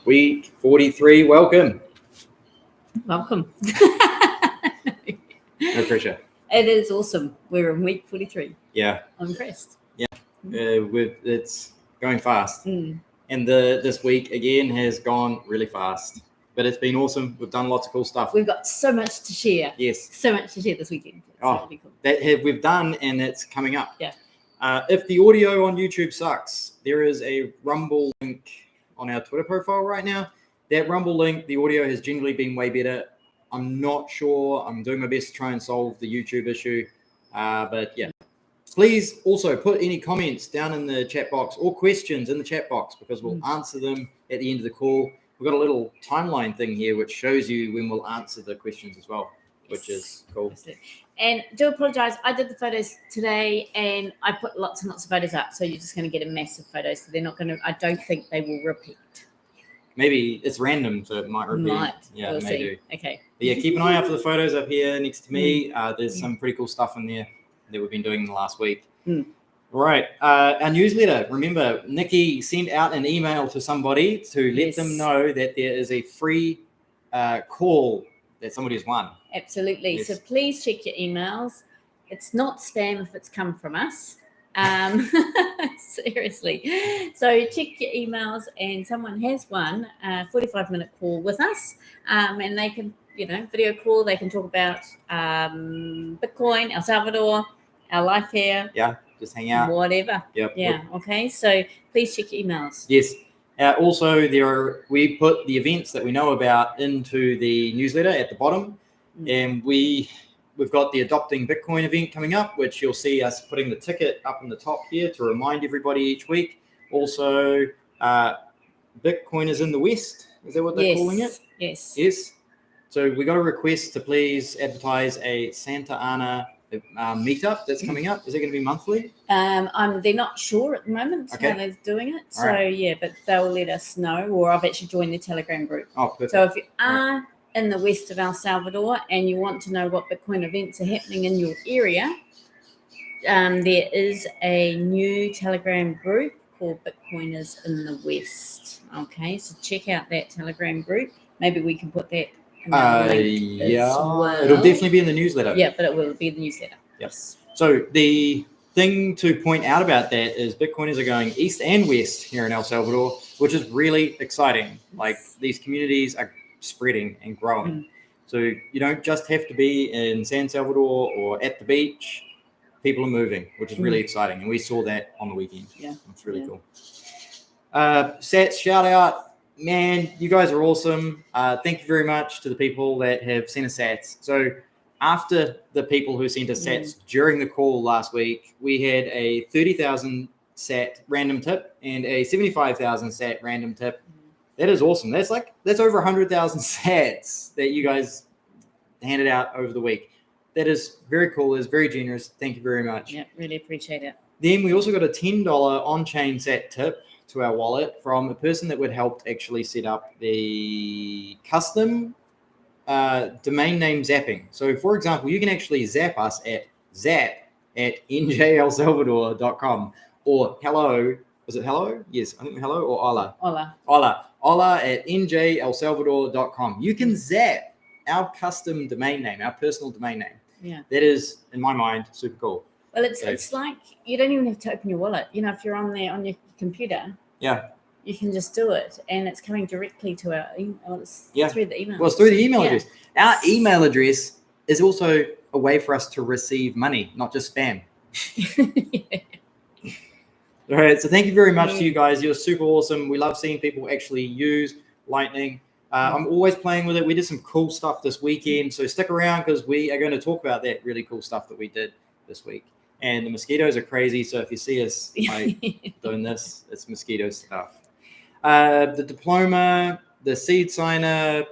Week 43, welcome. Welcome. No pressure. It is awesome. We're in week 43. Yeah. I'm impressed. Yeah. It's going fast. Mm. And this week, again, has gone really fast. But it's been awesome. We've done lots of cool stuff. We've got so much to share. Yes. So much to share this weekend. It's really cool. That we've done, and it's coming up. Yeah. If the audio on YouTube sucks, there is a Rumble link on our Twitter profile right now. That Rumble link, the audio has generally been way better. I'm not sure. I'm doing my best to try and solve the YouTube issue. But yeah, please also put any comments down in the chat box or questions in the chat box, because we'll answer them at the end of the call. We've got a little timeline thing here which shows you when we'll answer the questions as well, which is cool. And do apologize. I did the photos today and I put lots and lots of photos up. So you're just going to get a massive photo. So they're not going to, I don't think they will repeat. Maybe it's random, so it might repeat. Yeah, we'll it may see. do. Okay. But yeah, keep an eye out for the photos up here next to me. There's some pretty cool stuff in there that we've been doing in the last week. All right. Our newsletter. Remember, Nicki sent out an email to somebody to let them know that there is a free call that somebody has won. Absolutely. Yes. So please check your emails. It's not spam if it's come from us. Seriously. So check your emails, and someone has won a 45-minute call with us, and they can, video call. They can talk about Bitcoin, El Salvador, our life here. Yeah, just hang out. Whatever. Yep. Yeah. Okay. So please check your emails. Yes. Also, we put the events that we know about into the newsletter at the bottom, and we've got the Adopting Bitcoin event coming up, which you'll see us putting the ticket up in the top here to remind everybody each week. Also, Bitcoin is in the West. Is that what they're calling it? Yes. Yes. So we got a request to please advertise a Santa Ana meetup that's coming up. Is it going to be monthly? They're not sure at the moment how they're doing it. So yeah, but they'll let us know. Or I've actually joined the Telegram group. Oh, perfect. So if you are in the west of El Salvador and you want to know what Bitcoin events are happening in your area, there is a new Telegram group called Bitcoiners in the West. Okay, so check out that Telegram group. Maybe we can put that in our link as well. It'll definitely be in the newsletter. Yeah, but it will be in the newsletter. Yes. So the thing to point out about that is Bitcoiners are going east and west here in El Salvador, which is really exciting. Like, these communities are spreading and growing. So you don't just have to be in San Salvador or at the beach. People are moving, which is really exciting. And we saw that on the weekend. Yeah. It's really cool. Sats, shout out. Man, you guys are awesome. Thank you very much to the people that have sent us sats. So after the people who sent us sats during the call last week, we had a 30,000 sat random tip and a 75,000 sat random tip. That is awesome. That's over 100,000 sats that you guys handed out over the week. That is very cool. It's very generous. Thank you very much. Yeah, really appreciate it. Then we also got a $10 on-chain sat tip to our wallet from a person that would help actually set up the custom domain name zapping. So, for example, you can actually zap us at njelsalvador.com or hello. Was it hello? Yes, I think hello or hola. Hola at njelsalvador.com. You can zap our custom domain name, our personal domain name. Yeah. That is, in my mind, super cool. Well, it's like you don't even have to open your wallet. If you're on there on your computer, you can just do it, and it's coming directly to our email. It's through the email. Well, it's through the email address. Our email address is also a way for us to receive money, not just spam. All right, so thank you very much to you guys. You're super awesome. We love seeing people actually use Lightning. I'm always playing with it. We did some cool stuff this weekend, so stick around because we are going to talk about that really cool stuff that we did this week. And the mosquitoes are crazy, so if you see us doing this, it's mosquito stuff. The diploma, the seed signer,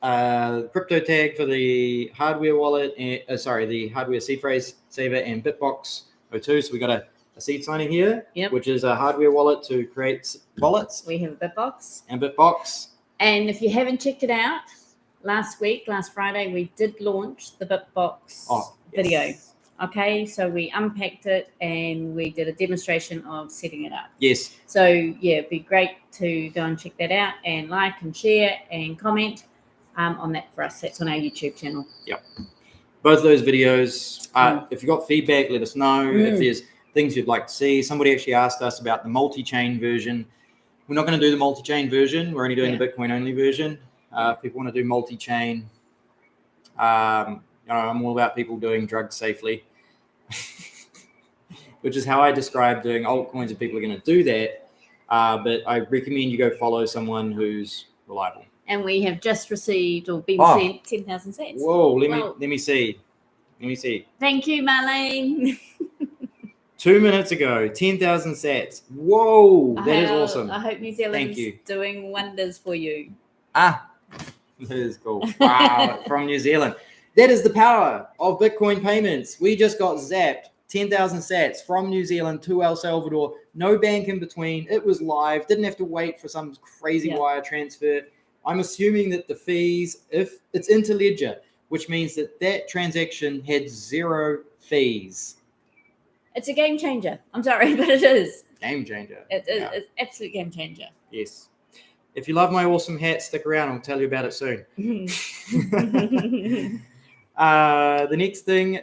crypto tag for the hardware wallet, the hardware seed phrase saver, and Bitbox 02. So we got a seed signer here, which is a hardware wallet to create wallets. We have a Bitbox. And if you haven't checked it out, last Friday, we did launch the Bitbox video. Okay, so we unpacked it and we did a demonstration of setting it up. Yes. So yeah, it'd be great to go and check that out and like and share and comment on that for us. That's on our YouTube channel. Yep. Both of those videos. If you've got feedback, let us know. If there's things you'd like to see. Somebody actually asked us about the multi-chain version. We're not going to do the multi-chain version. We're only doing the Bitcoin only version. If people want to do multi-chain, I'm all about people doing drugs safely, which is how I describe doing altcoins if people are going to do that. But I recommend you go follow someone who's reliable. And we have just received or been sent 10,000 sats. Whoa, let me see. Let me see. Thank you, Marlene. 2 minutes ago, 10,000 sats. Whoa, that is awesome. I hope New Zealand's doing wonders for you. That is cool. Wow, from New Zealand. That is the power of Bitcoin payments. We just got zapped 10,000 sats from New Zealand to El Salvador. No bank in between. It was live. Didn't have to wait for some crazy wire transfer. I'm assuming that the fees, if it's interledger, which means that transaction had 0 fees. It's a game changer. I'm sorry, but it is. Game changer. It's an absolute game changer. Yes. If you love my awesome hat, stick around. I'll tell you about it soon. The next thing,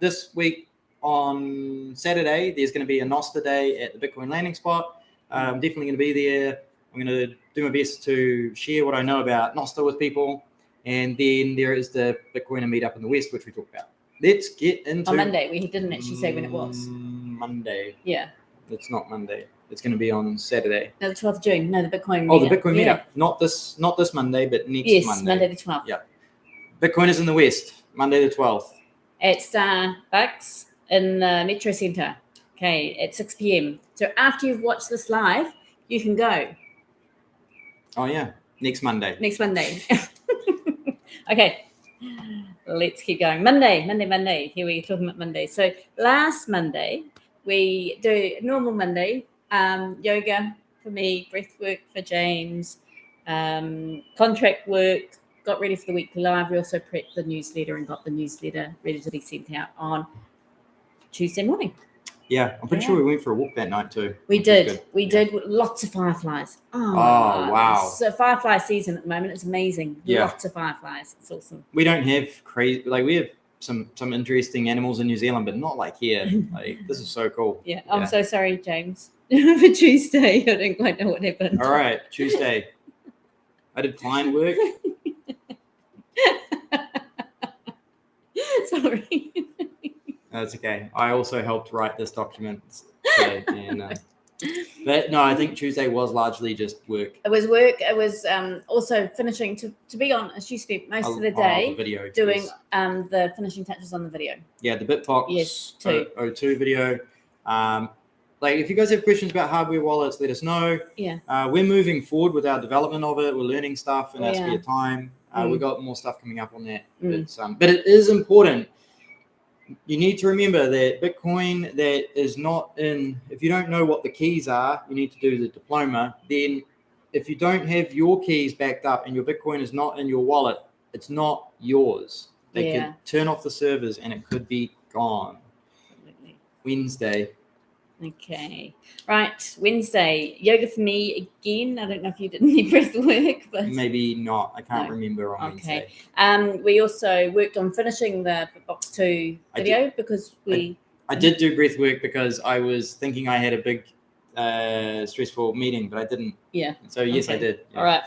this week on Saturday, there's going to be a Noster Day at the Bitcoin landing spot. I'm definitely going to be there. I'm going to do my best to share what I know about Noster with people. And then there is the Bitcoiner meetup in the West, which we talked about. Let's get into... On Monday. We didn't actually say when it was. Monday. Yeah. It's not Monday. It's going to be on Saturday. No, the 12th of June. No, the Bitcoin meetup. Oh, the Bitcoin meetup. Not this Monday, but next Monday. Yes, Monday the 12th. Yeah. Bitcoiners in the West, Monday the 12th. At Starbucks in the Metro Centre. Okay, at 6 p.m. So after you've watched this live, you can go. Oh, yeah. Next Monday. Next Monday. Okay. Let's keep going. Monday. Here we're talking about Monday. So last Monday, we do normal Monday, yoga for me, breath work for James, contract work, got ready for the weekly live. We also prepped the newsletter and got the newsletter ready to be sent out on Tuesday morning. Yeah, I'm pretty sure we went for a walk that night too. We did. We did with lots of fireflies. Oh, wow. So firefly season at the moment. It's amazing. Yeah. Lots of fireflies. It's awesome. We don't have crazy, we have some interesting animals in New Zealand, but not like here. This is so cool. Yeah. I'm so sorry, James. For Tuesday, I didn't quite know what happened. All right, Tuesday. I did client work. Sorry. That's okay. I also helped write this document today, and but no, I think Tuesday was largely just work. It was work. It was also finishing. To be honest, you spent most of the day doing the finishing touches on the video. Yeah, the Bitbox O2 video. If you guys have questions about hardware wallets, let us know. Yeah. We're moving forward with our development of it. We're learning stuff in our spare time. We've got more stuff coming up on that. But it is important. You need to remember that Bitcoin that is not in, if you don't know what the keys are, you need to do the diploma. Then if you don't have your keys backed up and your Bitcoin is not in your wallet, it's not yours. They could turn off the servers and it could be gone. Absolutely. Wednesday. Okay. Right. Wednesday. Yoga for me again. I don't know if you did any breath work, but maybe not. I can't remember on Wednesday. We also worked on finishing the Bitbox 2 video because I did do breath work because I was thinking I had a big stressful meeting, but I didn't. Yeah. So yes, I did. Yeah. All right.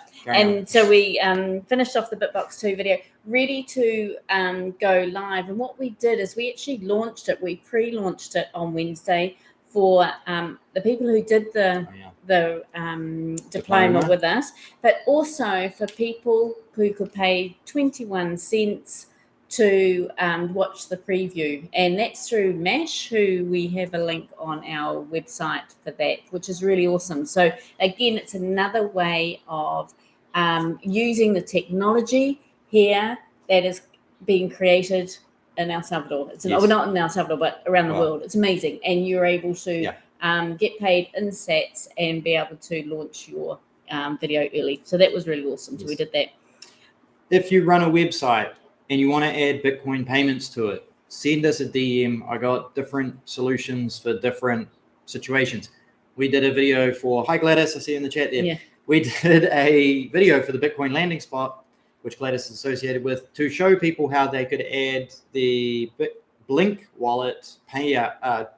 So we finished off the Bitbox 2 video, ready to go live. And what we did is we actually launched it. We pre-launched it on Wednesday for the people who did the diploma with us, but also for people who could pay 21 cents to watch the preview. And that's through Mash, who we have a link on our website for that, which is really awesome. So again, it's another way of using the technology here that is being created in El Salvador. It's not in El Salvador, but around the world. It's amazing. And you're able to get paid in sats and be able to launch your video early. So that was really awesome. So we did that. If you run a website and you want to add Bitcoin payments to it, send us a DM. I got different solutions for different situations. We did a video for, hi Gladys, I see you in the chat there. Yeah. We did a video for the Bitcoin landing spot, which Gladys is associated with, to show people how they could add the Blink wallet pay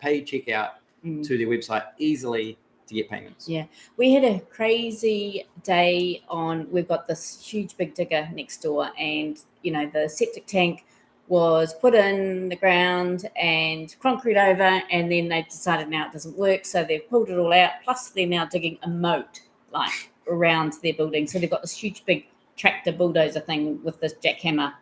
checkout to their website easily to get payments. Yeah, we had a crazy day we've got this huge big digger next door, and the septic tank was put in the ground and concrete over, and then they decided now it doesn't work, so they've pulled it all out, plus they're now digging a moat like around their building. So they've got this huge big tractor bulldozer thing with this jackhammer.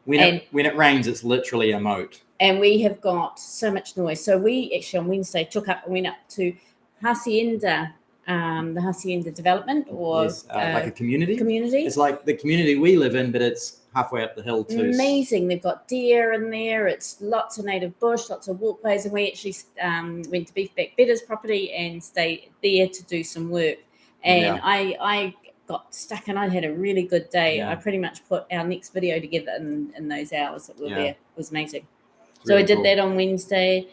When it rains, it's literally a moat. And we have got so much noise. So we actually on Wednesday went up to Hacienda, the Hacienda development, or like a community. It's like the community we live in, but it's halfway up the hill too. Amazing. They've got deer in there. It's lots of native bush, lots of walkways, and we actually went to Beefback Better's property and stayed there to do some work. And I got stuck, and I had a really good day. I pretty much put our next video together in those hours that we were there. It was amazing. So I did that on Wednesday.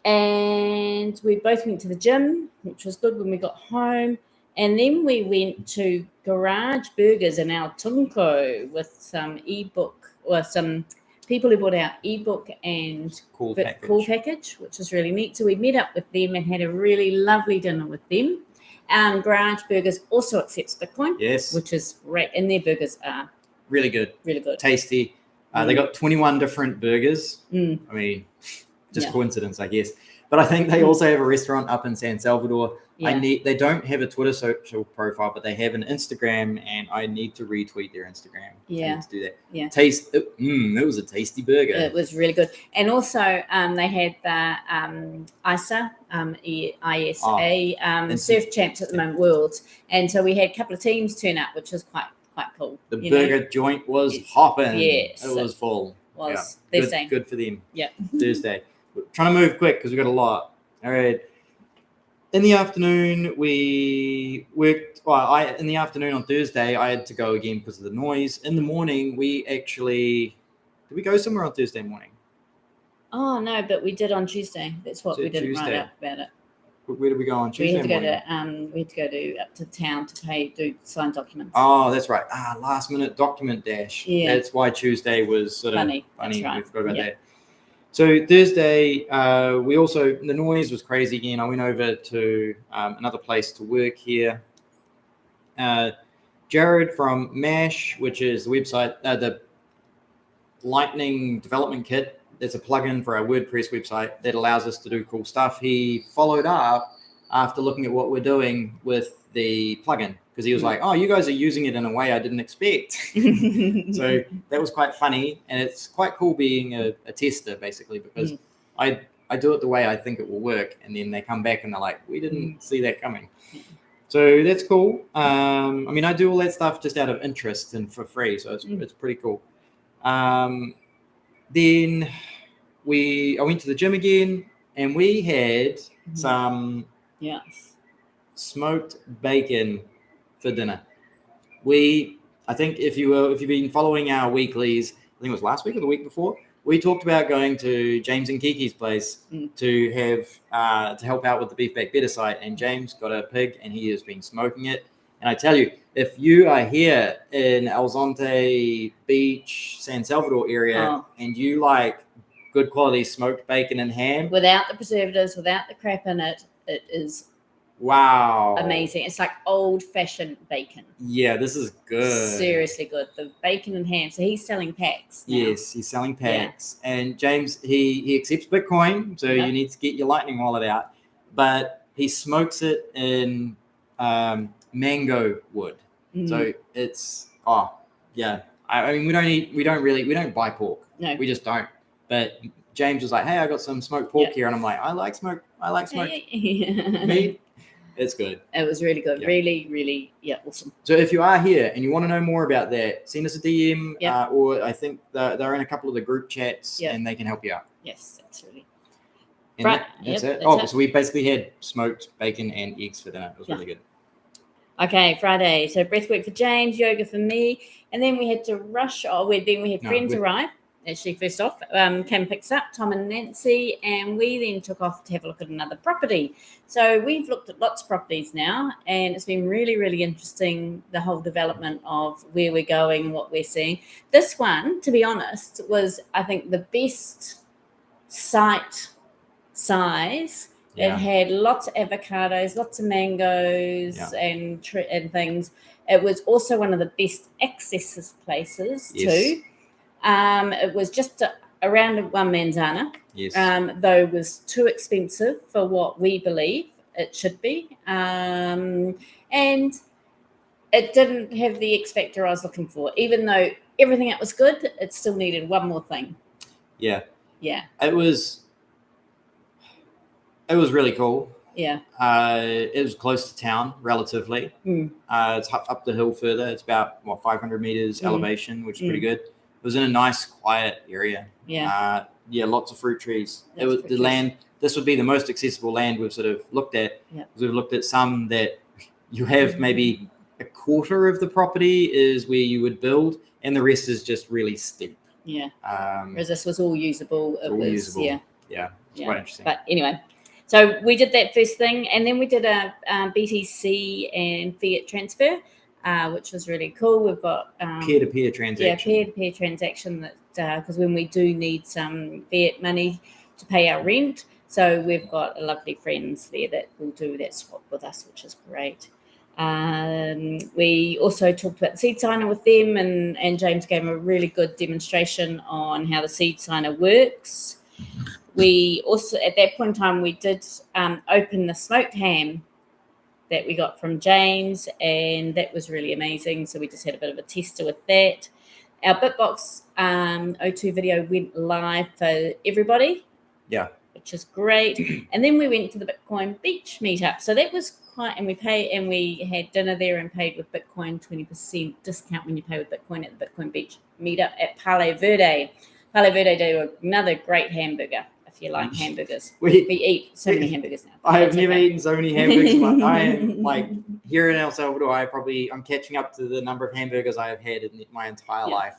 And we both went to the gym, which was good when we got home. And then we went to Garage Burgers in El Tunco with some EBOOK, or some people who bought our EBOOK and cool package, which was really neat. So we met up with them and had a really lovely dinner with them. Garage Burgers also accepts Bitcoin. Yes. Which is great. And their burgers are really good. Really good. Tasty. They got 21 different burgers. Mm. I mean, just coincidence, I guess. But I think they also have a restaurant up in San Salvador. Yeah. They don't have a Twitter social profile, but they have an Instagram, and I need to retweet their Instagram. Yeah. I need to do that. Yeah. It was a tasty burger. It was really good. And also they had the ISA, ISA, surf champs at the moment, worlds. And so we had a couple of teams turn up, which was quite cool. The burger joint was hopping. Yes. It was full. Good for them. Yeah. Thursday. We're trying to move quick because we've got a lot. All right. In the afternoon, we worked. In the afternoon on Thursday, I had to go again because of the noise. In the morning, did we go somewhere on Thursday morning? Oh no, but we did on Tuesday. That's what we didn't write up about it. Where did we go on Tuesday? We had to go up to town to do sign documents. Oh, that's right. Last minute document dash. Yeah. That's why Tuesday was sort of funny. That's right. We forgot about that. So Thursday, the noise was crazy again. I went over to another place to work here. Jared from MASH, which is the website, the Lightning Development Kit. There's a plugin for our WordPress website that allows us to do cool stuff. He followed up after looking at what we're doing with the plugin, because he was like, oh, you guys are using it in a way I didn't expect. So that was quite funny. And it's quite cool being a tester, basically, because I do it the way I think it will work. And then they come back and they're like, we didn't see that coming. So that's cool. I do all that stuff just out of interest and for free. So it's pretty cool. Then I went to the gym again, and we had some smoked bacon for dinner. I think if you've been following our weeklies, I think it was last week or the week before, we talked about going to James and Kiki's place to have to help out with the Beefback Better site. And James got a pig, and he has been smoking it. And I tell you, if you are here in El Zonte Beach, San Salvador area, and you like good quality smoked bacon and ham, without the preservatives, without the crap in it, it is amazing. It's like old-fashioned bacon. Yeah, this is good. Seriously good. The bacon and ham. So he's selling packs now. Yes, he's selling packs. Yeah. And James, he accepts Bitcoin, so you need to get your Lightning wallet out. But he smokes it in mango wood. So it's we don't buy pork. No, we just don't. But James was like, hey, I got some smoked pork here, and I'm like, I like smoked meat. It's good. It was really good. Really, really, awesome. So if you are here and you want to know more about that, send us a DM, or I think they're in a couple of the group chats, and they can help you out. Yes, absolutely. And that's it. So we basically had smoked bacon and eggs for dinner. It was really good. Okay, Friday. So breathwork for James, yoga for me, and then we had to rush. Then we had friends arrive actually first off came and picked us up, Tom and Nancy, and we then took off to have a look at another property. So we've looked at lots of properties now, and it's been really, really interesting, the whole development of where we're going and what we're seeing. This one, to be honest, was, I think, the best site size. Yeah. It had lots of avocados, lots of mangoes, and things. It was also one of the best access places too. It was just around one manzana. Yes. Though it was too expensive for what we believe it should be. And it didn't have the X factor I was looking for. Even though everything else was good, it still needed one more thing. Yeah. Yeah. It was really cool. Yeah. It was close to town, relatively. It's up the hill further. It's about 500 meters elevation, which is pretty good. It was in a nice, quiet area. Yeah. Lots of fruit trees. Land. This would be the most accessible land we've sort of looked at. Yeah. We've looked at some that you have maybe a quarter of the property is where you would build, and the rest is just really steep. Yeah. Whereas this was all usable. It was usable. Yeah. It's quite interesting. But anyway. So we did that first thing, and then we did a BTC and fiat transfer, which was really cool. We've got peer-to-peer transaction. Yeah, peer-to-peer transaction. That because when we do need some fiat money to pay our rent, so we've got lovely friends there that will do that swap with us, which is great. We also talked about the seed signer with them, and James gave a really good demonstration on how the seed signer works. We also, at that point in time, we did open the smoked ham that we got from James, and that was really amazing. So we just had a bit of a tester with that. Our Bitbox O2 video went live for everybody. Yeah. Which is great. And then we went to the Bitcoin Beach meetup. So that was quite, and we had dinner there and paid with Bitcoin, 20% discount when you pay with Bitcoin at the Bitcoin Beach meetup at Palo Verde. Palo Verde do another great hamburger. If you like hamburgers, we eat so many hamburgers now. I have never eaten so many hamburgers. But I am like here in El Salvador. I'm catching up to the number of hamburgers I have had in my entire life.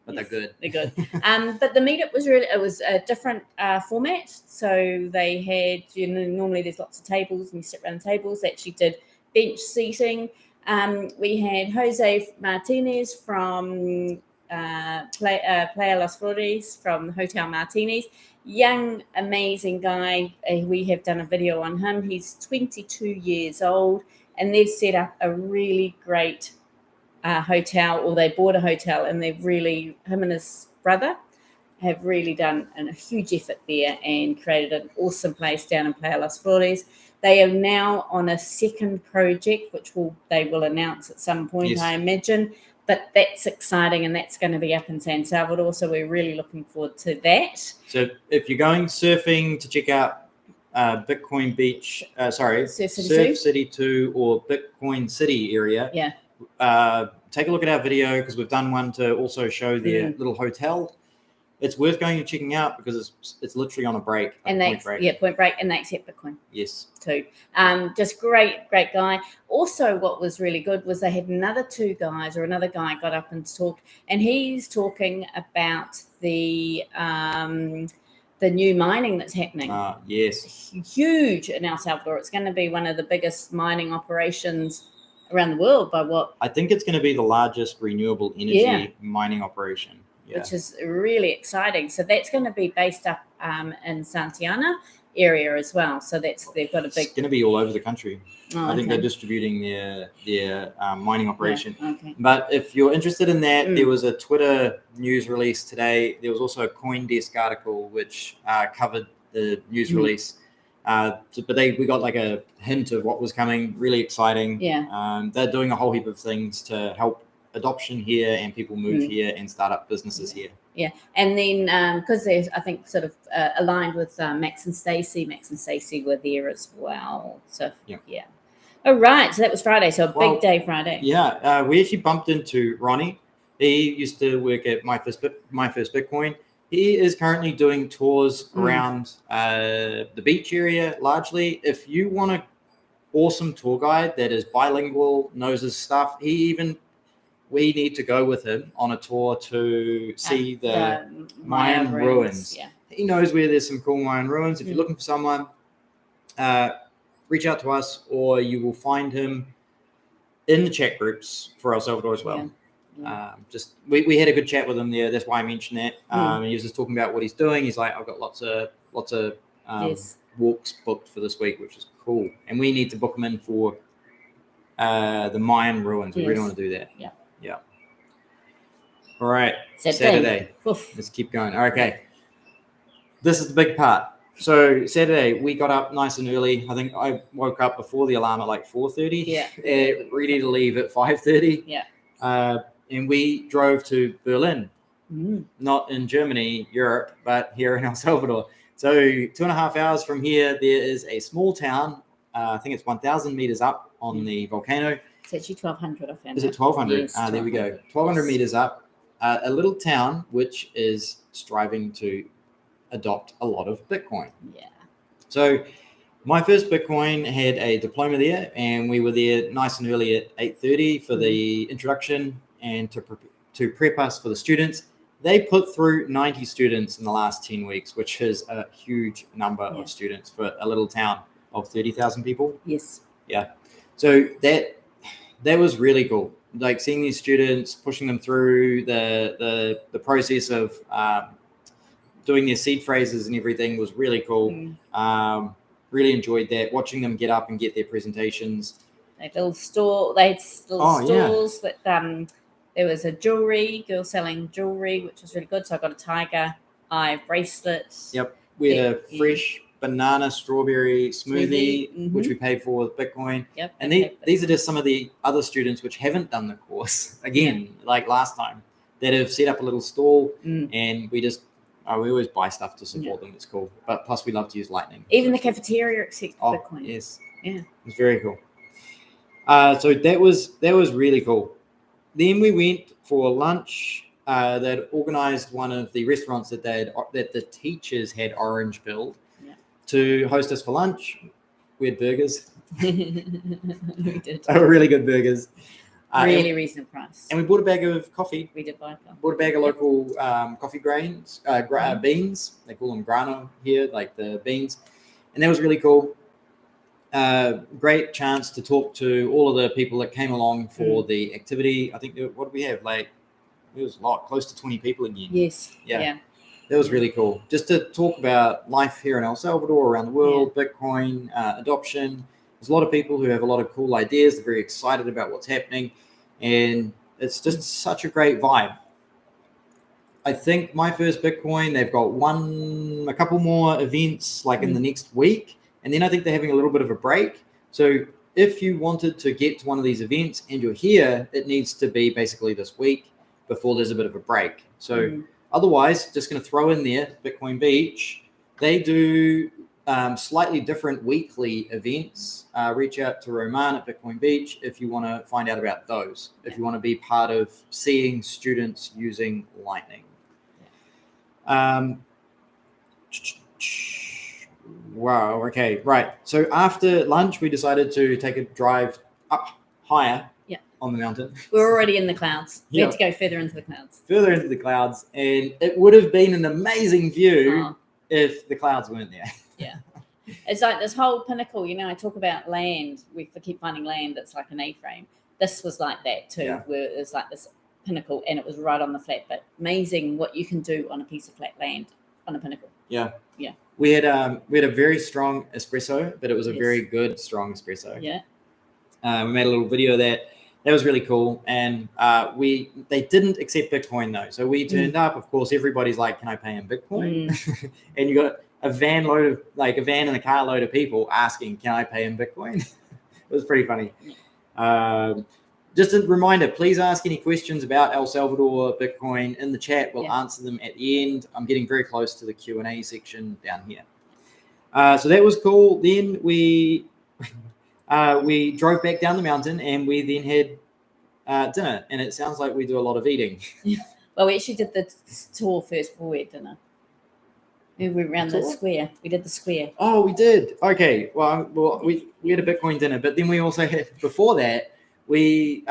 But they're good. They're good. But the meetup was a different format. So they had, normally there's lots of tables and you sit around tables. They actually did bench seating. We had Jose Martinez from Playa Los Flores from Hotel Martinez. Young, amazing guy. We have done a video on him. He's 22 years old, and they've set up a really great hotel, or they bought a hotel, and they've really, him and his brother have really done a huge effort there and created an awesome place down in Playa Los Flores. They are now on a second project, which they will announce at some point, I imagine. But that's exciting, and that's going to be up in San Salvador. So we're really looking forward to that. So if you're going surfing to check out Bitcoin Beach, Surf City 2 or Bitcoin City area, take a look at our video, because we've done one to also show their little hotel. It's worth going and checking out because it's literally on a break. Point break, and they accept Bitcoin. Yes. Too. Just great guy. Also, what was really good was they had another guy got up and talked, and he's talking about the new mining that's happening. Yes. Huge in El Salvador. It's going to be one of the biggest mining operations around the world by what? I think it's going to be the largest renewable energy mining operation. Yeah. Which is really exciting. So that's going to be based up in Santiana area as well. So they've got a big. It's going to be all over the country. I think they're distributing their mining operation. Yeah, okay. But if you're interested in that, there was a Twitter news release today. There was also a CoinDesk article which covered the news release. But we got like a hint of what was coming. Really exciting. Yeah. They're doing a whole heap of things to help adoption here and people move here and start up businesses here. Yeah, and then because they're, I think, sort of aligned with Max and Stacey were there as well. So yeah. All right, so that was Friday. So big day Friday. Yeah, we actually bumped into Ronnie. He used to work at My First Bitcoin. He is currently doing tours around the beach area largely. If you want an awesome tour guide that is bilingual, knows his stuff, he we need to go with him on a tour to see the Mayan ruins. Yeah. He knows where there's some cool Mayan ruins. If you're looking for someone, reach out to us, or you will find him in the chat groups for El Salvador as well. Yeah. We had a good chat with him there. That's why I mentioned that. He was just talking about what he's doing. He's like, I've got lots of walks booked for this week, which is cool. And we need to book him in for the Mayan ruins. We really want to do that. Yeah. Yeah. All right. Saturday. Let's keep going. Okay. This is the big part. So Saturday, we got up nice and early. I think I woke up before the alarm at like 4:30. Yeah. Ready to leave at 5:30. Yeah. And we drove to Berlin, not in Germany, Europe, but here in El Salvador. So 2.5 hours from here, there is a small town. I think it's 1,000 meters up on the volcano. It's actually 1,200. I found. Is it 1,200? Yes, There we go. 1,200 meters up. A little town which is striving to adopt a lot of Bitcoin. Yeah. So my first Bitcoin had a diploma there, and we were there nice and early at 8:30 for the introduction and to prep us for the students. They put through 90 students in the last 10 weeks, which is a huge number of students for a little town of 30,000 people. Yes. Yeah. So that was really cool. Like seeing these students, pushing them through the process of doing their seed phrases and everything was really cool. Really enjoyed that. Watching them get up and get their presentations. They had little stalls that there was a girl selling jewelry, which was really good. So I got a tiger eye bracelet. Yep. We had a fresh banana strawberry smoothie, which we paid for with Bitcoin. Yep. And these are just some of the other students which haven't done the course again, like last time, that have set up a little stall, and we always buy stuff to support them. It's cool. But plus we love to use Lightning. Even the cafeteria accepted Bitcoin. Yes. Yeah. It's very cool. So that was really cool. Then we went for lunch. They'd organized one of the restaurants that the teachers had orange billed to host us for lunch. We had burgers. We did. They were really good burgers. Really reasonable price. And we bought a bag of coffee. We did buy coffee. Bought a bag of local coffee grains, beans. They call them grano here, like the beans. And that was really cool. Great chance to talk to all of the people that came along for the activity. I think, what did we have? Like, it was a lot, close to 20 people again. Yes. Yeah. That was really cool. Just to talk about life here in El Salvador, around the world, Bitcoin, adoption. There's a lot of people who have a lot of cool ideas. They're very excited about what's happening. And it's just such a great vibe. I think my first Bitcoin, they've got a couple more events like in the next week. And then I think they're having a little bit of a break. So if you wanted to get to one of these events and you're here, it needs to be basically this week before there's a bit of a break. So otherwise, just going to throw in there, Bitcoin Beach. They do slightly different weekly events. Reach out to Roman at Bitcoin Beach if you want to find out about those, if you want to be part of seeing students using Lightning. Wow. Okay. Right. So after lunch, we decided to take a drive up higher on the mountain. We're already in the clouds. We had to go further into the clouds. Further into the clouds. And it would have been an amazing view if the clouds weren't there. Yeah. It's like this whole pinnacle, I talk about land. We keep finding land that's like an A-frame. This was like that too, where it was like this pinnacle and it was right on the flat. But amazing what you can do on a piece of flat land on a pinnacle. Yeah. Yeah. We had a very strong espresso, but it was a very good, strong espresso. Yeah. We made a little video of that. That was really cool. And they didn't accept Bitcoin though. So we turned up, of course, everybody's like, can I pay in Bitcoin? And you got a van and a carload of people asking, can I pay in Bitcoin? It was pretty funny. Just a reminder, please ask any questions about El Salvador Bitcoin in the chat. We'll answer them at the end. I'm getting very close to the Q&A section down here. So that was cool. Then we drove back down the mountain and we then had dinner. And it sounds like we do a lot of eating. Well, we actually did the tour first before we had dinner. We went around the square. We did the square. Oh, we did. Okay. Well, we had a Bitcoin dinner, but then we also had, before that, Wally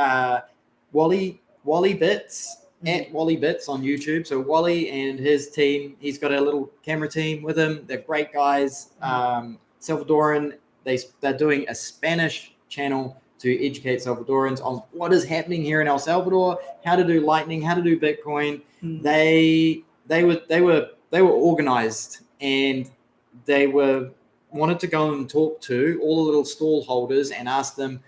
Wally Bits at Wally Bits on YouTube. So Wally and his team, he's got a little camera team with him. They're great guys. Salvadoran, they're doing a Spanish channel to educate Salvadorans on what is happening here in El Salvador, how to do Lightning, how to do Bitcoin. They were organized, and they wanted to go and talk to all the little stall holders and ask them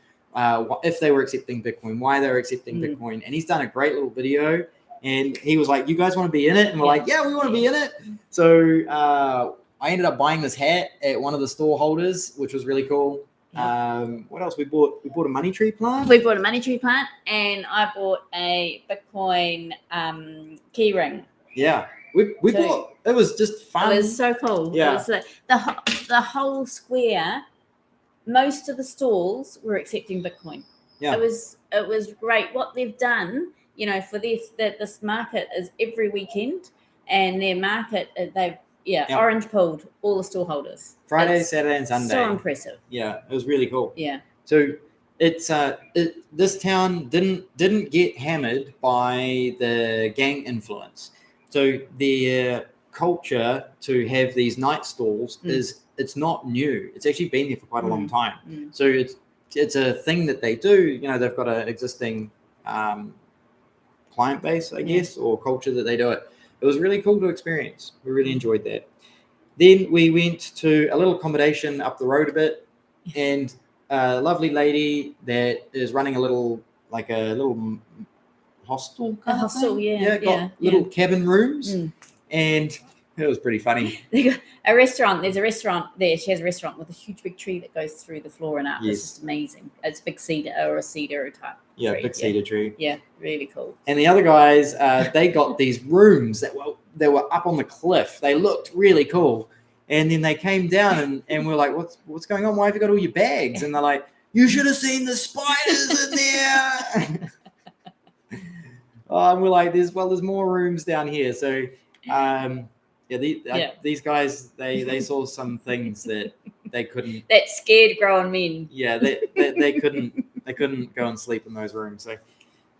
if they were accepting Bitcoin, why they were accepting Bitcoin. And he's done a great little video, and he was like, you guys want to be in it? And we're like, yeah, we want to be in it. So I ended up buying this hat at one of the store holders, which was really cool. What else we bought? We bought a money tree plant. We bought a money tree plant, and I bought a Bitcoin key ring. Yeah, we bought. It was just fun. It was so cool. Yeah, it was the whole square. Most of the stalls were accepting Bitcoin. Yeah, it was great. What they've done, for this market is every weekend, and their market they've orange pulled all the stall holders. Friday, Saturday, and Sunday. So impressive. Yeah, it was really cool. Yeah. So it's this town didn't get hammered by the gang influence. So the culture to have these night stalls it's not new. It's actually been there for quite a long time. So it's a thing that they do. They've got an existing client base, I guess, or culture that they do it. It was really cool to experience. We really enjoyed that. Then we went to a little accommodation up the road a bit, and a lovely lady that is running a little hostel. A hostel, little cabin rooms, and it was pretty funny. They got a restaurant. There's a restaurant there. She has a restaurant with a huge big tree that goes through the floor and up. Yes. It's just amazing. It's a big cedar or a cedar type. Yeah, tree. big cedar tree. Yeah, really cool. And the other guys, they got these rooms that were up on the cliff. They looked really cool. And then they came down and we're like, what's going on? Why have you got all your bags? And they're like, you should have seen the spiders in there. And we're like, there's more rooms down here. So these guys, they saw some things that they couldn't. That scared grown men. Yeah, they couldn't go and sleep in those rooms. So it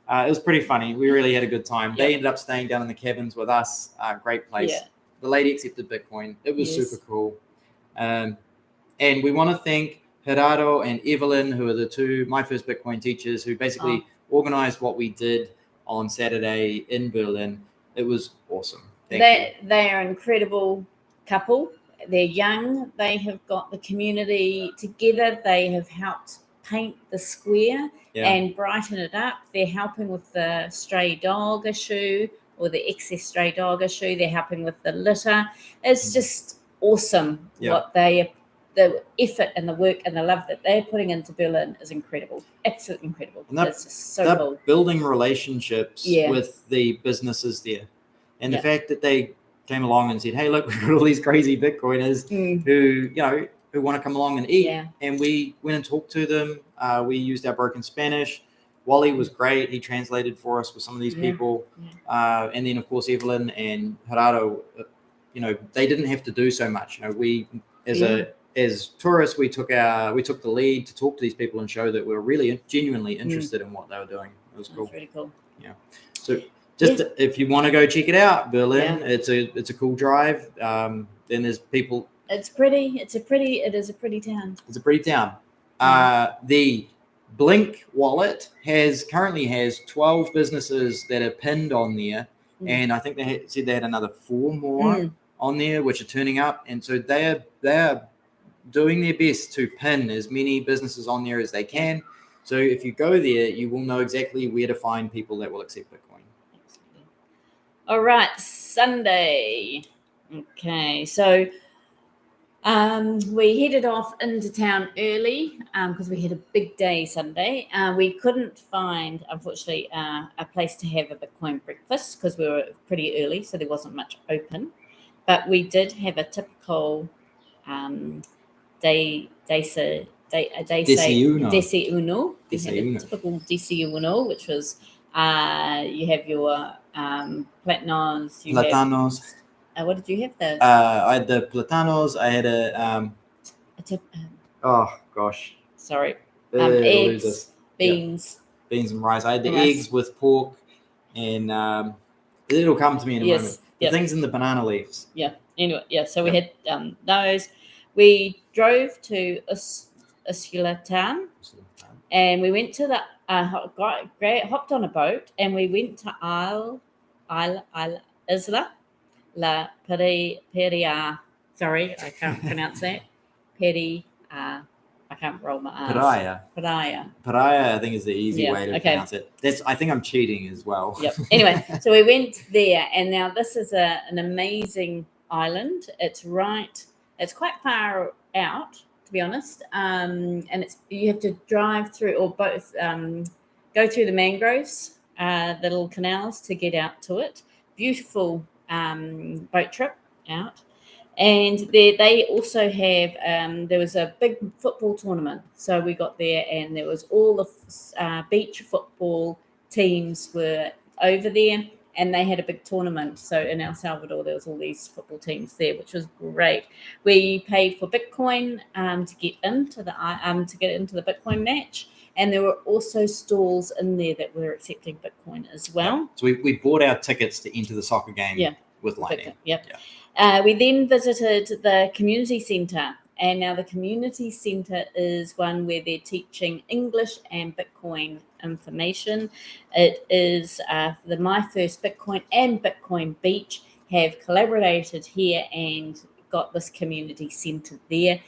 was pretty funny. We really had a good time. They ended up staying down in the cabins with us. Great place. Yeah. The lady accepted Bitcoin. It was super cool. And we want to thank Gerardo and Evelyn, who are my first Bitcoin teachers, who basically organized what we did on Saturday in Berlin. It was awesome. They are an incredible couple. They're young. They have got the community together. They have helped paint the square and brighten it up. They're helping with the stray dog issue or the excess stray dog issue. They're helping with the litter. It's just awesome what the effort and the work and the love that they're putting into Berlin is incredible. Absolutely incredible. It's just so cool. Building relationships with the businesses there. And the fact that they came along and said, hey, look, we've got all these crazy Bitcoiners who want to come along and eat. Yeah. And we went and talked to them. We used our broken Spanish. Wally was great. He translated for us with some of these people. Yeah. And then, of course, Evelyn and Gerardo, they didn't have to do so much. We, as tourists, we took the lead to talk to these people and show that we were really genuinely interested in what they were doing. It was cool. That's really cool. Yeah. So if you want to go check it out, Berlin, it's a cool drive. Then there's people. It's pretty. It is a pretty town. It's a pretty town. The Blink wallet currently has 12 businesses that are pinned on there, and I think they said they had another 4 more on there, which are turning up, and so they're doing their best to pin as many businesses on there as they can. So if you go there, you will know exactly where to find people that will accept Bitcoin. All right, Sunday. Okay, so we headed off into town early because we had a big day Sunday. We couldn't find, unfortunately, a place to have a Bitcoin breakfast because we were pretty early, so there wasn't much open. But we did have a typical desayuno. Typical desayuno, which was you have your platanos. What did you have? I had the platanos. I had oh gosh. Sorry. Eggs, beans. Beans and rice. I had the eggs with pork, and it'll come to me in a moment. The Yep. things in the banana leaves. Yeah. Anyway, yeah. So we had those. We drove to Uskula town, and we went to the hopped on a boat, and we went to Isla La Peria. Sorry, I can't pronounce that. I can't roll my R's. Pariah, I think, is the easy way to pronounce it. I think I'm cheating as well. Yep. Anyway, so we went there, and now this is an amazing island. It's quite far out, to be honest, and you have to drive through or both go through the mangroves, the little canals to get out to it. Beautiful boat trip out. And they also have, there was a big football tournament. So we got there, and there was all the beach football teams were over there, and they had a big tournament. So in El Salvador, there was all these football teams there, which was great. We paid for Bitcoin to get into the Bitcoin match. And there were also stalls in there that were accepting Bitcoin as well. Yeah. So we bought our tickets to enter the soccer game with Lightning. Yep. We then visited the community centre, and now the community centre is one where they're teaching English and Bitcoin information. It is the My First Bitcoin and Bitcoin Beach have collaborated here and got this community centre there.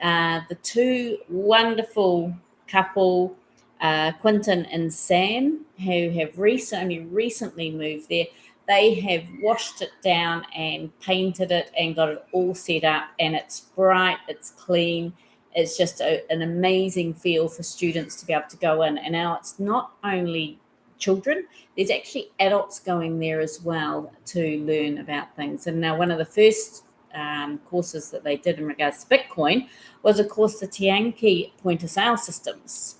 The two wonderful couple, Quentin and Sam, who have recently moved there. They have washed it down and painted it and got it all set up, and it's bright, it's clean. It's just an amazing feel for students to be able to go in. And now it's not only children, there's actually adults going there as well to learn about things. And now one of the first courses that they did in regards to Bitcoin was, of course, the Tianqi point of sale systems.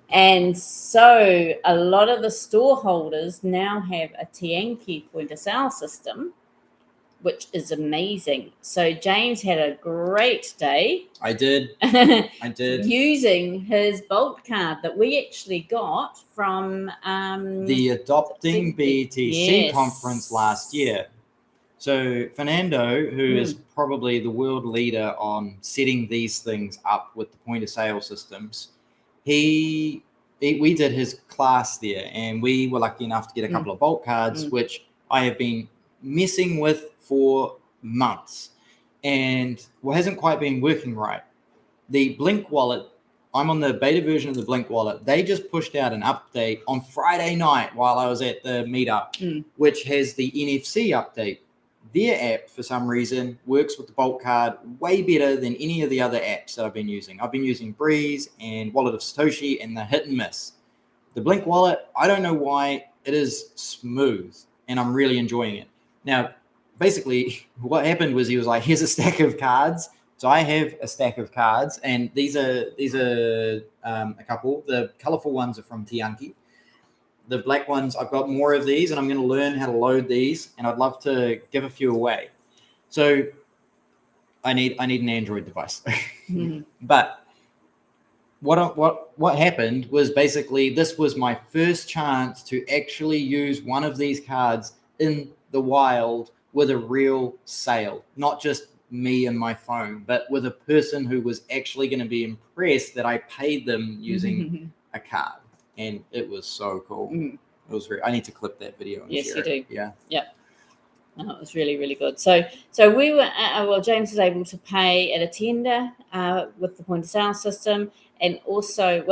And so a lot of the store holders now have a Tianqi point of sale system, which is amazing. So James had a great day. I did. Using his Bolt card that we actually got from the Adopting BTC conference last year. So Fernando, who is probably the world leader on setting these things up with the point of sale systems, we did his class there, and we were lucky enough to get a couple of Bolt cards, which I have been messing with for months, and hasn't quite been working right. The Blink wallet, I'm on the beta version of the Blink wallet. They just pushed out an update on Friday night while I was at the meetup, which has the NFC update. Their app, for some reason, works with the Bolt card way better than any of the other apps that I've been using. I've been using Breeze and Wallet of Satoshi, and they're hit and miss. The Blink wallet, I don't know why, it is smooth, and I'm really enjoying it. Now, basically, what happened was he was like, here's a stack of cards. So I have a stack of cards, and these are a couple. The colorful ones are from Tianqi. The black ones, I've got more of these, and I'm going to learn how to load these, and I'd love to give a few away. So I need an Android device. But what happened was, basically, this was my first chance to actually use one of these cards in the wild with a real sale, not just me and my phone, but with a person who was actually going to be impressed that I paid them using a card. And it was so cool. It was I need to clip that video and share it. You do. Yeah. No, it was really, really good. So we were, James was able to pay at a tender with the point of sale system. And also,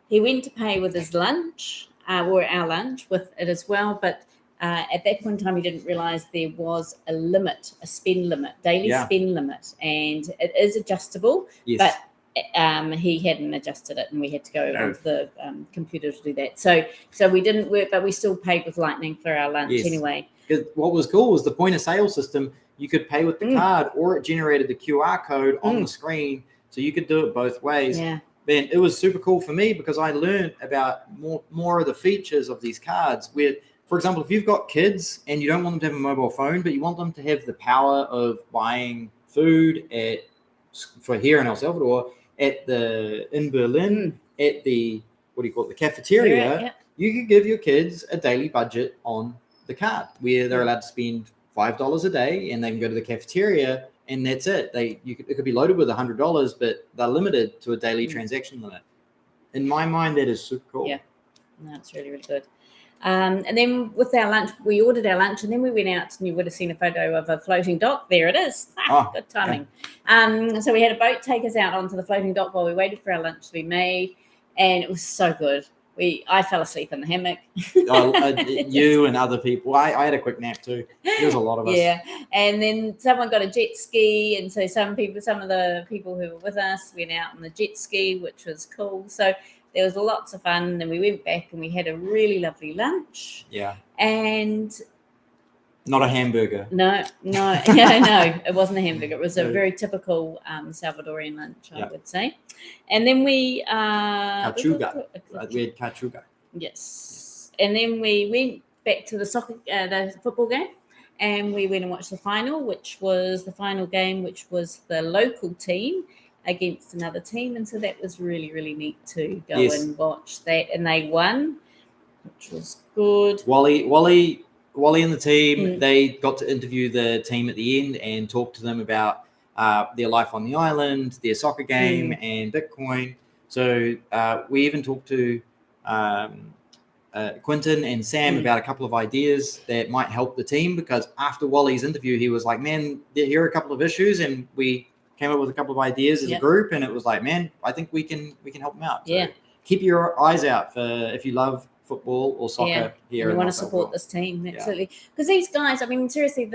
he went to pay with his lunch, or our lunch with it as well. But at that point in time, he didn't realize there was a limit, a spend limit, daily spend limit. And it is adjustable. Yes. But he hadn't adjusted it, and we had to go onto the computer to do that. So we didn't work, but we still paid with Lightning for our lunch anyway. Because what was cool was the point of sale system. You could pay with the card, or it generated the QR code on the screen, so you could do it both ways. Yeah. Man, it was super cool for me because I learned about more of the features of these cards. Where, for example, if you've got kids and you don't want them to have a mobile phone, but you want them to have the power of buying food for here in El Salvador, in Berlin, at the what do you call it, the cafeteria, Yeah. you could give your kids a daily budget on the card where they're allowed to spend $5 a day, and they can go to the cafeteria, and that's it. It could be loaded with $100, but they're limited to a daily transaction limit. In my mind, that is super cool. Yeah. No, it's really, really good. And then with our lunch, we ordered our lunch, and then we went out, and you would have seen a photo of a floating dock. There it is. Good timing. Yeah. So we had a boat take us out onto the floating dock while we waited for our lunch to be made, and it was so good. I fell asleep in the hammock. You and other people. I had a quick nap too. There was a lot of us. Yeah, and then someone got a jet ski, and so some of the people who were with us went out on the jet ski, which was cool. So there was lots of fun. And then we went back and we had a really lovely lunch. Yeah. And not a hamburger. No, it wasn't a hamburger. It was a very typical Salvadorian lunch, I would say. And then we cachuga. We had cachuga. Yes. And then we went back to the football game, and we went and watched the final, which was the local team against another team, and so that was really, really neat to go and watch that, and they won, which was good. Wally and the team, they got to interview the team at the end and talk to them about their life on the island, their soccer game, and Bitcoin. So we even talked to Quentin and Sam about a couple of ideas that might help the team, because after Wally's interview, he was like, man, here are a couple of issues, and we came up with a couple of ideas as a group, and it was like, man, I think we can help them out. So keep your eyes out for if you love football or soccer here. And you want to support this team, absolutely. Because these guys, I mean, seriously,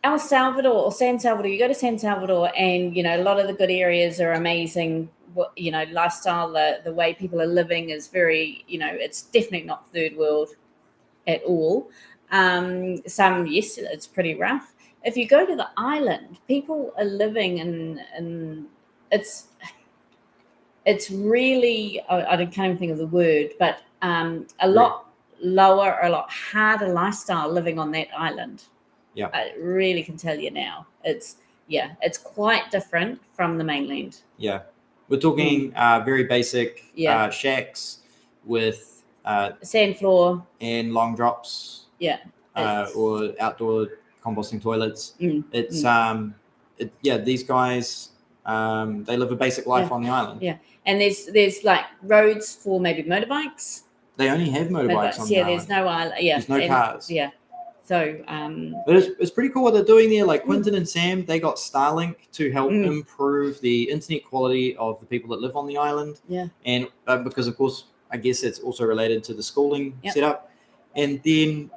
El Salvador or San Salvador, you go to San Salvador, and a lot of the good areas are amazing. Lifestyle, the way people are living is very, it's definitely not third world at all. Yes, it's pretty rough. If you go to the island, people are living in it's really, I can't even think of the word, but a lot lower, a lot harder lifestyle living on that island. Yeah, I really can tell you now. It's quite different from the mainland. Yeah, we're talking very basic shacks with sand floor and long drops. Yeah, or outdoor composting toilets. These guys, they live a basic life on the island. Yeah, and there's like roads for maybe motorbikes. They only have motorbikes on the island. There's no island. Yeah, there's no cars. Yeah, so but it's pretty cool what they're doing there. Like Quentin and Sam, they got Starlink to help improve the internet quality of the people that live on the island. Yeah, and because of course, I guess it's also related to the schooling setup. And then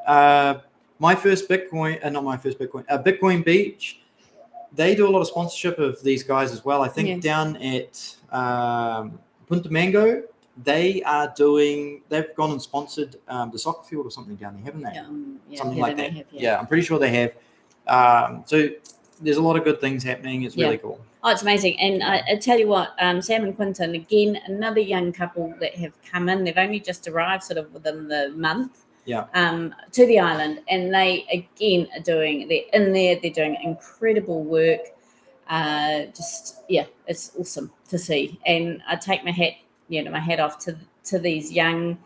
Bitcoin Beach, they do a lot of sponsorship of these guys as well. I think down at Punta Mango, they've gone and sponsored the soccer field or something down there, haven't they? Something like that. Yeah, I'm pretty sure they have. So there's a lot of good things happening. It's really cool. Oh, it's amazing. And I tell you what, Sam and Quentin, again, another young couple that have come in. They've only just arrived sort of within the month. To the island, and they again they're doing incredible work. It's awesome to see, and I take my hat off to these young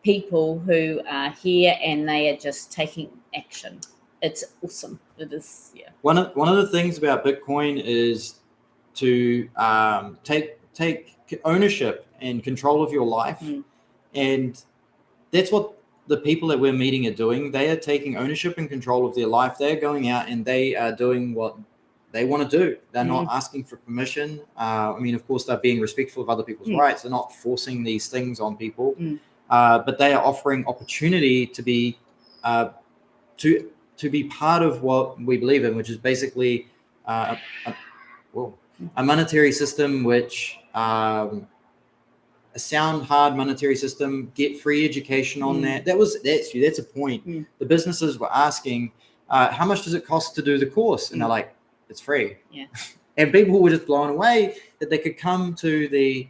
people who are here, and they are just taking action. It's awesome. It is. One of the things about Bitcoin is to take ownership and control of your life, and that's what the people that we're meeting are doing. They are taking ownership and control of their life. They're going out and they are doing what they want to do. They're not asking for permission. I mean, of course, they're being respectful of other people's rights. They're not forcing these things on people, but they are offering opportunity to be to be part of what we believe in, which is basically a monetary system, which a sound, hard monetary system, get free education on that. That's a point. The businesses were asking, how much does it cost to do the course? And they're like, it's free. Yeah. And people were just blown away that they could come to the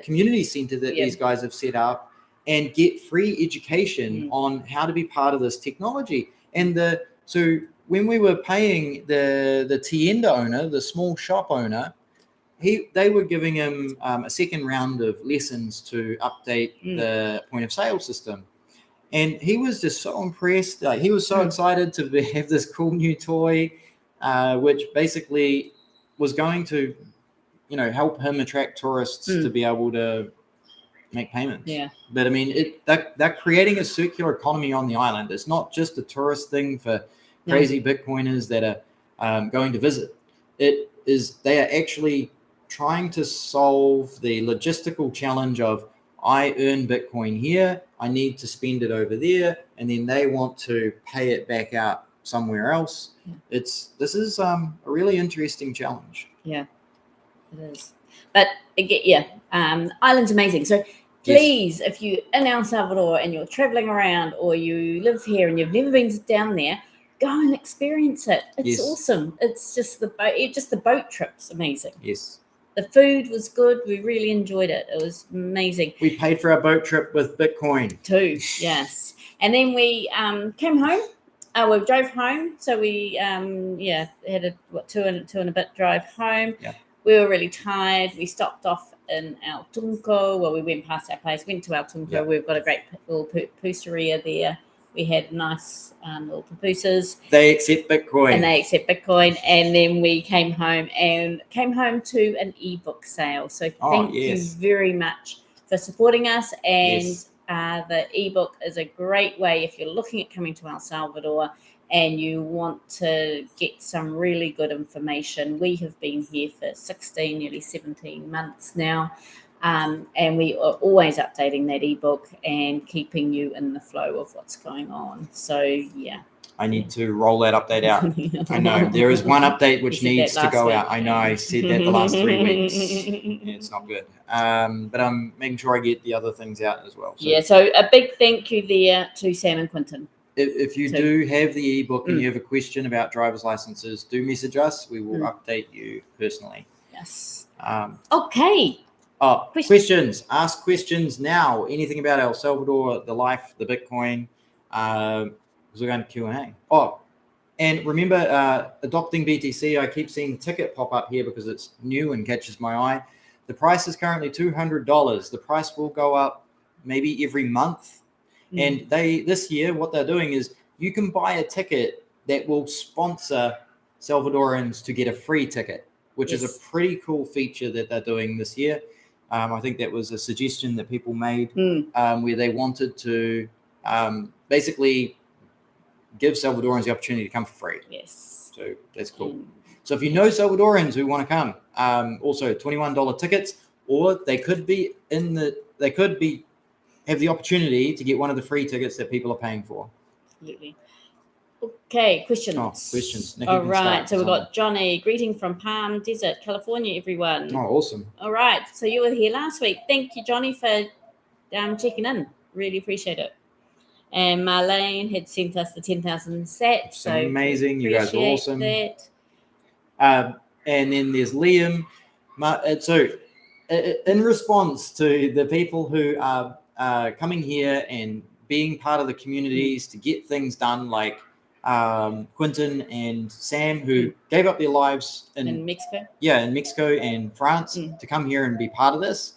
community center that these guys have set up and get free education on how to be part of this technology. And so when we were paying the tienda owner, the small shop owner, they were giving him a second round of lessons to update the point of sale system. And he was just so impressed. Like, he was so excited to have this cool new toy, which basically was going to, help him attract tourists to be able to make payments. Yeah. But I mean, they're creating a circular economy on the island. It's not just a tourist thing for crazy Bitcoiners that are going to visit. They are actually trying to solve the logistical challenge of, I earn Bitcoin here, I need to spend it over there, and then they want to pay it back out somewhere else. This is a really interesting challenge. Yeah, it is. But again, island's amazing. So please, if you're in El Salvador and you're traveling around, or you live here and you've never been down there, go and experience it. It's awesome. It's just the boat trip's amazing. Yes. The food was good. We really enjoyed it. It was amazing. We paid for our boat trip with Bitcoin too. Yes. And then we came home. We drove home. So we had a two and a bit drive home. Yeah. We were really tired. We stopped off in El Tunco. Well, we went past our place, went to El Tunco. Yeah. We've got a great little pupuseria there. We had nice little pupusas. They accept Bitcoin. And then we came home to an ebook sale. So thank you very much for supporting us. And the ebook is a great way if you're looking at coming to El Salvador and you want to get some really good information. We have been here for 16, nearly 17 months now. And we are always updating that ebook and keeping you in the flow of what's going on. So, yeah. I need to roll that update out. I know. There is one update which needs to go out. I know. I said that the last 3 weeks. It's not good. But I'm making sure I get the other things out as well. So a big thank you there to Sam and Quinton. If you do have the ebook and you have a question about driver's licenses, do message us. We will update you personally. Yes. Okay. Questions. Ask questions now. Anything about El Salvador, the life, the Bitcoin. We're going to Q&A. And remember, adopting BTC, I keep seeing the ticket pop up here because it's new and catches my eye. The price is currently $200. The price will go up maybe every month. And this year, what they're doing is you can buy a ticket that will sponsor Salvadorans to get a free ticket, which is a pretty cool feature that they're doing this year. I think that was a suggestion that people made where they wanted to basically give Salvadorans the opportunity to come for free. Yes. So that's cool. So if you know Salvadorans who want to come, also $21 tickets, or they could have the opportunity to get one of the free tickets that people are paying for. Absolutely. Okay, questions. Questions. Nicki, all right, so we've got Johnny. Greeting from Palm Desert, California, everyone. Oh, awesome. All right, so you were here last week. Thank you, Johnny, for checking in. Really appreciate it. And Marlene had sent us the 10,000 sats. So amazing. You guys are awesome. That. And then there's Liam. So in response to the people who are coming here and being part of the communities to get things done, like Quinton and Sam, who gave up their lives in Mexico. Yeah, in Mexico and France to come here and be part of this.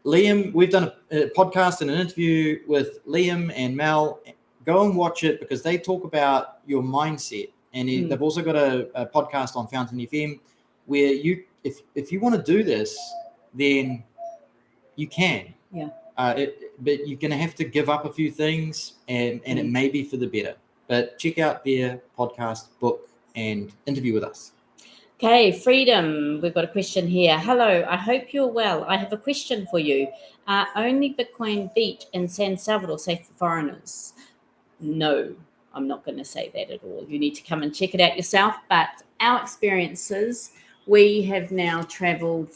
Liam, we've done a podcast and an interview with Liam and Mel. Go and watch it because they talk about your mindset. And they've also got a podcast on Fountain FM where if you want to do this, then you can. Yeah. But you're going to have to give up a few things and it may be for the better. But check out their podcast, book, and interview with us. Okay, Freedom, we've got a question here. Hello, I hope you're well. I have a question for you. Are only Bitcoin Beach in San Salvador safe for foreigners? No, I'm not going to say that at all. You need to come and check it out yourself. But our experiences, we have now traveled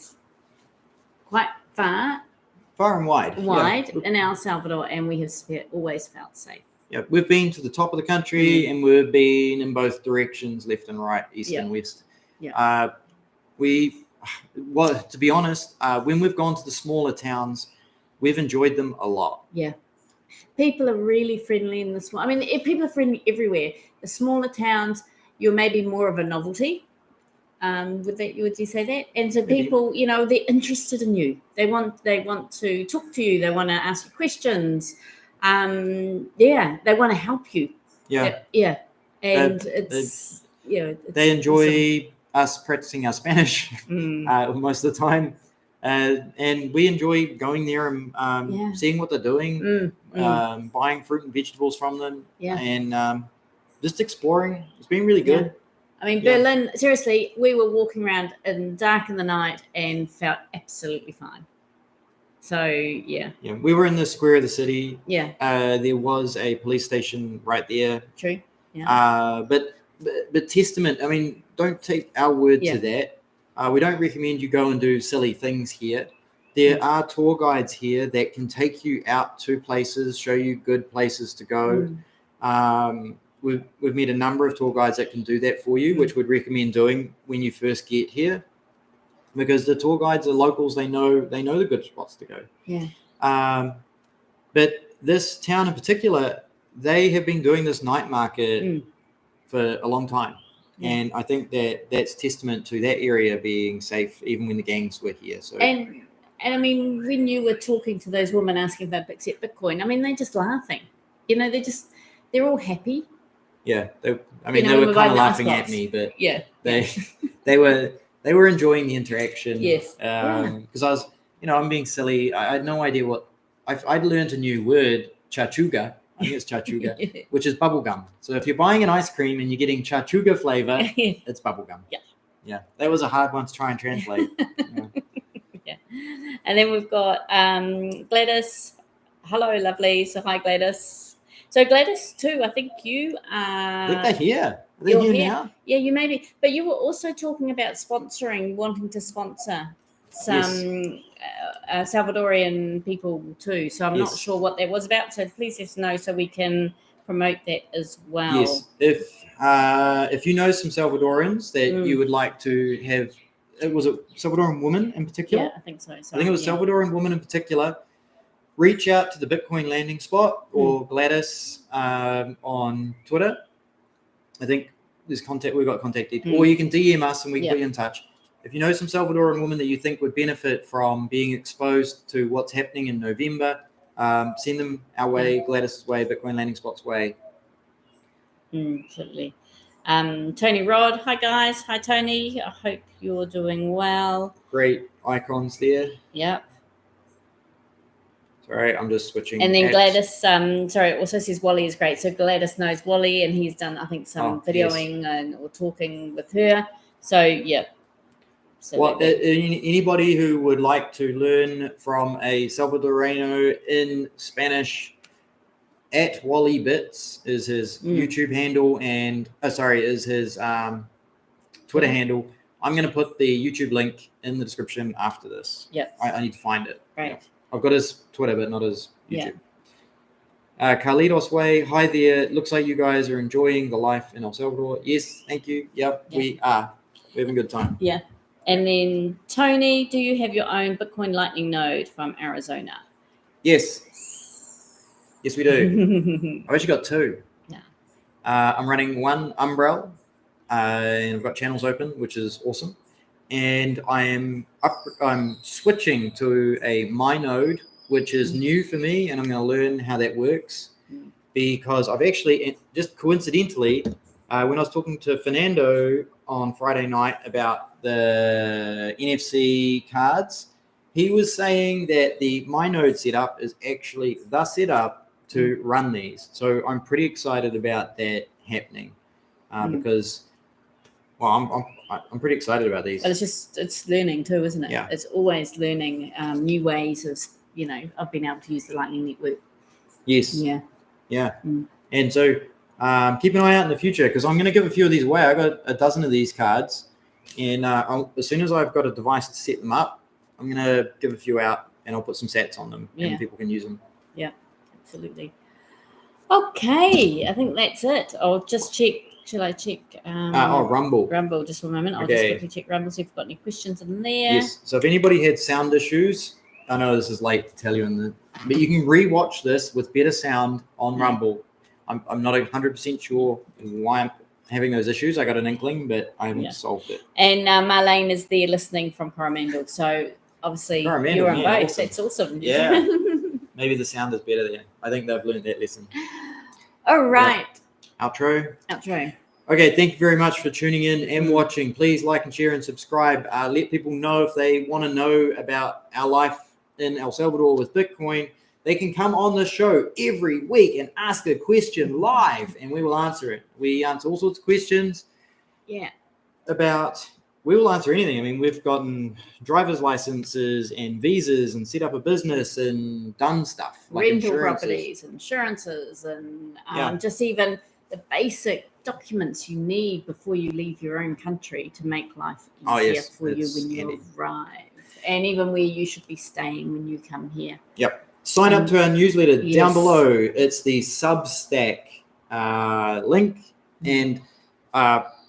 quite far and wide in El Salvador, and we have always felt safe. Yeah, we've been to the top of the country and we've been in both directions, left and right, east and west. Yeah. To be honest, when we've gone to the smaller towns, we've enjoyed them a lot. Yeah. People are really friendly in the small. People are friendly everywhere. The smaller towns, you're maybe more of a novelty. Would you say that? And so people, they're interested in you. They want to talk to you. They want to ask you questions. They want to help you. Yeah. And they enjoy awesome. us practicing our Spanish most of the time. And we enjoy going there and seeing what they're doing, buying fruit and vegetables from them, and just exploring. It's been really good. I mean, Berlin, seriously, we were walking around in dark in the night and felt absolutely fine. So, yeah. We were in the square of the city. Yeah. There was a police station right there. True. Yeah. But testament, I mean, don't take our word to that. We don't recommend you go and do silly things here. There are tour guides here that can take you out to places, show you good places to go. We've met a number of tour guides that can do that for you, which we'd recommend doing when you first get here, because the tour guides are locals. They know the good spots to go. Yeah. But this town in particular, they have been doing this night market for a long time. Yeah. And I think that's testament to that area being safe, even when the gangs were here. So and I mean, when you were talking to those women asking about Bitcoin, I mean, they're just laughing. They're all happy. Yeah, they were kind of laughing at me, but they were enjoying the interaction. Yes, because I was, I'm being silly. I had no idea what I'd learned a new word, chachuga. I think it's chachuga, which is bubblegum. So if you're buying an ice cream and you're getting chachuga flavor, it's bubblegum. Yeah, that was a hard one to try and translate. And then we've got Gladys. Hello, lovely. So hi, Gladys. So Gladys too, I think you are... I think they're here. Are they here now? Yeah, you may be. But you were also talking about wanting to sponsor some Salvadorian people too. So I'm not sure what that was about. So please let us know so we can promote that as well. Yes. If you know some Salvadorans that you would like to have... Was it Salvadoran woman in particular? Yeah, I think so. I think it was Salvadoran woman in particular. Reach out to the Bitcoin landing spot or Gladys on Twitter. I think we've got contact details. Or you can DM us and we can put you in touch. If you know some Salvadoran women that you think would benefit from being exposed to what's happening in November, send them our way, Gladys' way, Bitcoin landing spot's way. Absolutely. Tony Rod, hi guys. Hi Tony. I hope you're doing well. Great icons there. Yep. Sorry, I'm just switching. And then Gladys, it also says Wally is great. So Gladys knows Wally and he's done, I think, some videoing or talking with her. So, yeah. So anybody who would like to learn from a Salvadorano in Spanish, at Wally Bits is his YouTube handle and is his Twitter handle. I'm going to put the YouTube link in the description after this. Yep. I need to find it. Right. Yep. I've got his Twitter, but not his YouTube. Carlitos Way, hi there. Looks like you guys are enjoying the life in El Salvador. Yes, thank you. Yep, we are. We're having a good time. Yeah. And then Tony, do you have your own Bitcoin Lightning node from Arizona? Yes. Yes, we do. I've actually got two. Yeah. I'm running one Umbrel, and I've got channels open, which is awesome. And I'm switching to a my node, which is new for me, and I'm going to learn how that works because I've actually just coincidentally, when I was talking to Fernando on Friday night about the NFC cards, he was saying that the my node setup is actually the setup to run these. So I'm pretty excited about that happening because. Well, I'm pretty excited about these. But it's learning too, isn't it? Yeah. It's always learning new ways of, I've been able to use the Lightning Network. Yes. Yeah. Yeah. And so keep an eye out in the future because I'm going to give a few of these away. I got a dozen of these cards, and as soon as I've got a device to set them up, I'm going to give a few out, and I'll put some sats on them, and people can use them. Yeah, absolutely. Okay, I think that's it. I'll just check. Shall I check? Rumble. Rumble, just for a moment. I'll just quickly check Rumble, see if we've got any questions in there. Yes. So if anybody had sound issues, I know this is late to tell you, but you can re-watch this with better sound on Rumble. I'm not 100% sure why having those issues. I got an inkling, but I haven't solved it. And Marlene is there listening from Coromandel. So obviously you're on both. Awesome. That's awesome. Yeah. Maybe the sound is better there. I think they've learned that lesson. All right. Yeah. Outro. Okay, thank you very much for tuning in and watching. Please like and share and subscribe. Let people know if they want to know about our life in El Salvador with Bitcoin. They can come on the show every week and ask a question live, and we will answer it. We answer all sorts of questions. Yeah. We will answer anything. I mean, we've gotten driver's licenses and visas and set up a business and done stuff. Like rental properties, insurances, and just even the basic documents you need before you leave your own country to make life easier for you when you arrive. And even where you should be staying when you come here. Yep. Sign up to our newsletter down below. It's the Substack link. And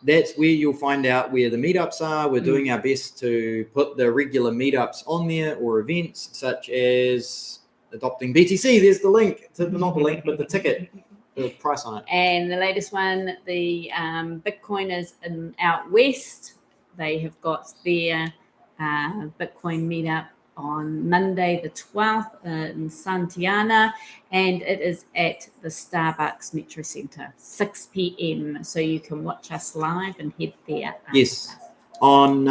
that's where you'll find out where the meetups are. We're doing our best to put the regular meetups on there or events such as adopting BTC. There's the link. Not the link, but the ticket. The price on it. And the latest one, the Bitcoiners out west, they have got their Bitcoin meetup on Monday the 12th in Santiana, and it is at the Starbucks Metro Centre, 6 p.m. So you can watch us live and head there. Yes, on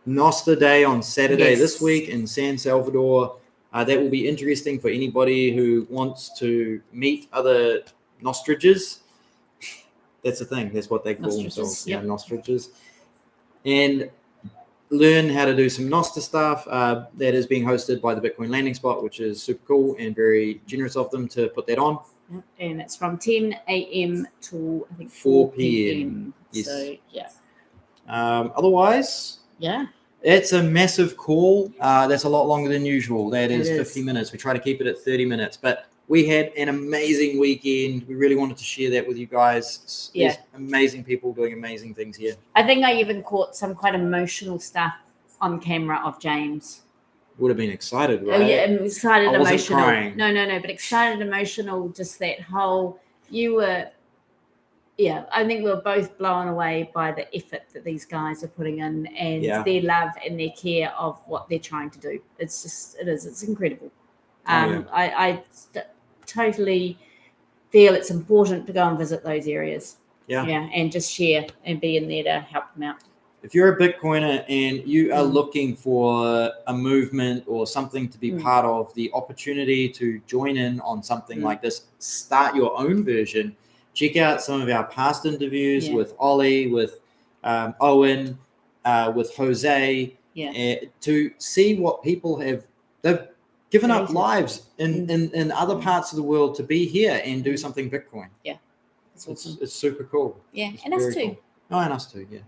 Noster Day on Saturday this week in San Salvador. That will be interesting for anybody who wants to meet other Nostrages. That's the thing. That's what they call themselves. Yep. Yeah, Nostrages. And learn how to do some Nostr stuff. That is being hosted by the Bitcoin Landing Spot, which is super cool and very generous of them to put that on. And it's from 10 a.m. to I think 4 p.m. Yes. So, yeah. Otherwise, it's a massive call. That's a lot longer than usual. That is 50 minutes. We try to keep it at 30 minutes. But we had an amazing weekend. We really wanted to share that with you guys. There's amazing people doing amazing things here. I think I even caught some quite emotional stuff on camera of James. Would have been excited, right? Oh, yeah, excited, emotional. Crying. No, but excited, emotional, just that whole, I think we were both blown away by the effort that these guys are putting in and their love and their care of what they're trying to do. It's incredible. I totally feel it's important to go and visit those areas. And just share and be in there to help them out. If you're a Bitcoiner and you are looking for a movement or something to be part of, the opportunity to join in on something like this, start your own version. Check out some of our past interviews with Ollie, with Owen, with Jose, to see what people they've given up lives in other parts of the world to be here and do something Bitcoin. Yeah, it's awesome. It's super cool. Yeah, and us too. Cool. Oh, and us too. Yeah.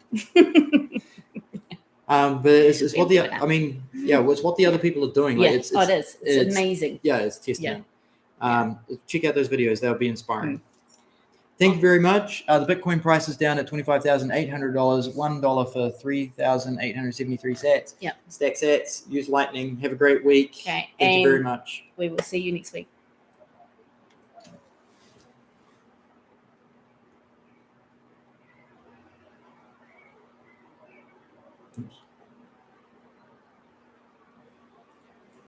But it's what it's what the other people are doing. Like it is. It's amazing. Yeah, it's testament. Check out those videos; they'll be inspiring. Thank you very much. The Bitcoin price is down at $25,800, $1 for 3,873 sats. Yeah. Stack sats. Use Lightning. Have a great week. Okay. Thank you very much. We will see you next week. Oops.